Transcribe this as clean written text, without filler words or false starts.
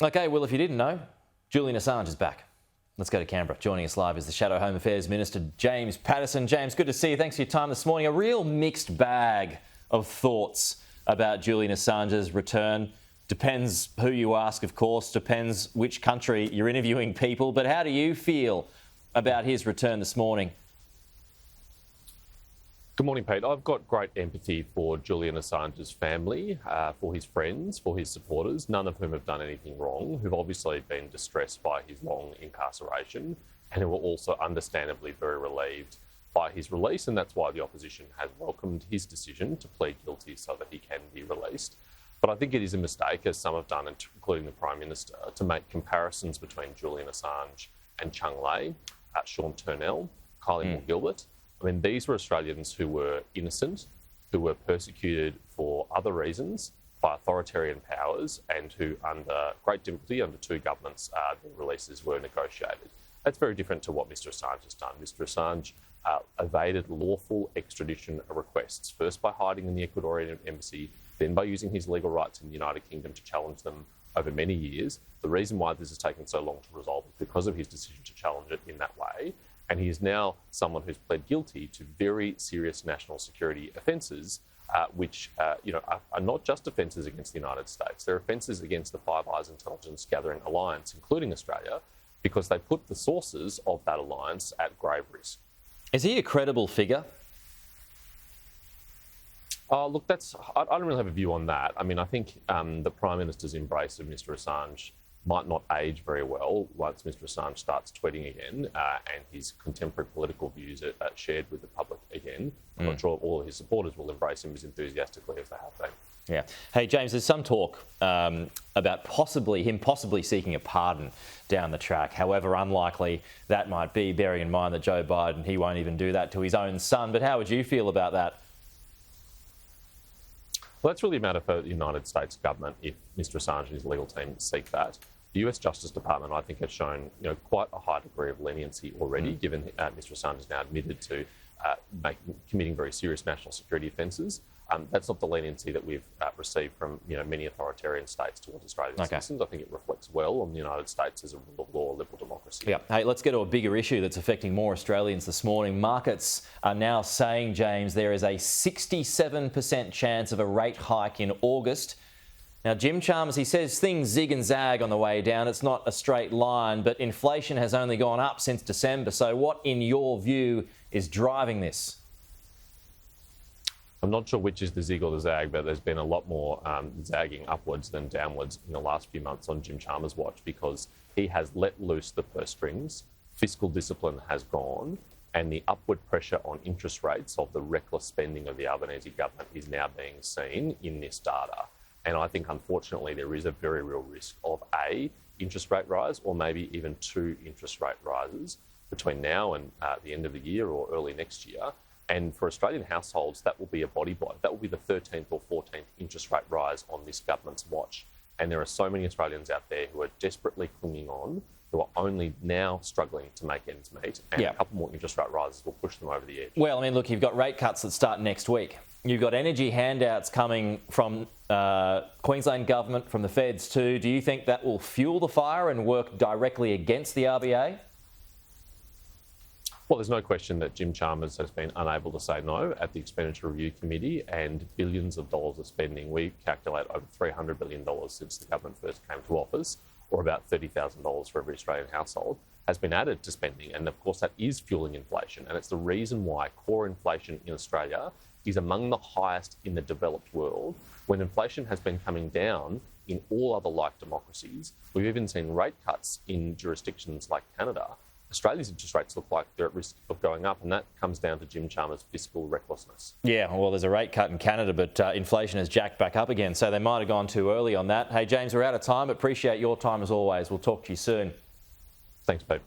Okay, well, if you didn't know, Julian Assange is back. Let's go to Canberra. Joining us live is the Shadow Home Affairs Minister, James Paterson. James, good to see you. Thanks for your time this morning. A real mixed bag of thoughts about Julian Assange's return. Depends who you ask, of course. Depends which country you're interviewing people. But how do you feel about his return this morning? Good morning, Pete. I've got great empathy for Julian Assange's family, for his friends, for his supporters, none of whom have done anything wrong, who've obviously been distressed by his long incarceration and who are also understandably very relieved by his release. And that's why the opposition has welcomed his decision to plead guilty so that he can be released. But I think it is a mistake, as some have done, including the Prime Minister, to make comparisons between Julian Assange and Cheng, Sean Turnell, Kylie Moore-Gilbert. I mean, these were Australians who were innocent, who were persecuted for other reasons by authoritarian powers and who, under great difficulty, under two governments, their releases were negotiated. That's very different to what Mr Assange has done. Mr Assange evaded lawful extradition requests, first by hiding in the Ecuadorian embassy, then by using his legal rights in the United Kingdom to challenge them over many years. The reason why this has taken so long to resolve is because of his decision to challenge it in that way. And he is now someone who's pled guilty to very serious national security offences, which are not just offences against the United States. They're offences against the Five Eyes intelligence gathering alliance, including Australia, because they put the sources of that alliance at grave risk. Is he a credible figure? Look, I don't really have a view on that. I mean, I think the Prime Minister's embrace of Mr Assange might not age very well once Mr Assange starts tweeting again and his contemporary political views are shared with the public again. I'm not sure all of his supporters will embrace him as enthusiastically as they have been. Yeah. Hey, James, there's some talk about him possibly seeking a pardon down the track, however unlikely that might be, bearing in mind that Joe Biden, he won't even do that to his own son. But how would you feel about that? Well, that's really a matter for the United States government if Mr Assange and his legal team seek that. The US Justice Department, I think, has shown quite a high degree of leniency already, given Mr Assange is now admitted to committing very serious national security offences. That's not the leniency that we've received from many authoritarian states towards Australian citizens. I think it reflects well on the United States as a rule of law, liberal democracy. Yeah. Hey, let's get to a bigger issue that's affecting more Australians this morning. Markets are now saying, James, there is a 67% chance of a rate hike in August. Now, Jim Chalmers, he says things zig and zag on the way down. It's not a straight line, but inflation has only gone up since December. So what, in your view, is driving this? I'm not sure which is the zig or the zag, but there's been a lot more zagging upwards than downwards in the last few months on Jim Chalmers' watch, because he has let loose the purse strings, fiscal discipline has gone, and the upward pressure on interest rates of the reckless spending of the Albanese government is now being seen in this data. And I think, unfortunately, there is a very real risk of A, interest rate rise, or maybe even two interest rate rises between now and the end of the year or early next year. And for Australian households, that will be a body blow. That will be the 13th or 14th interest rate rise on this government's watch. And there are so many Australians out there who are desperately clinging on, who are only now struggling to make ends meet. And a couple more interest rate rises will push them over the edge. Well, I mean, look, you've got rate cuts that start next week. You've got energy handouts coming from Queensland government, from the feds too. Do you think that will fuel the fire and work directly against the RBA? Well, there's no question that Jim Chalmers has been unable to say no at the Expenditure Review Committee, and billions of dollars of spending. We calculate over $300 billion since the government first came to office, or about $30,000 for every Australian household, has been added to spending. And of course, that is fueling inflation. And it's the reason why core inflation in Australia is among the highest in the developed world, when inflation has been coming down in all other like democracies. We've even seen rate cuts in jurisdictions like Canada. Australia's interest rates look like they're at risk of going up, and that comes down to Jim Chalmers' fiscal recklessness. Yeah, well, there's a rate cut in Canada, but inflation has jacked back up again, so they might have gone too early on that. Hey, James, we're out of time. Appreciate your time as always. We'll talk to you soon. Thanks, Pete.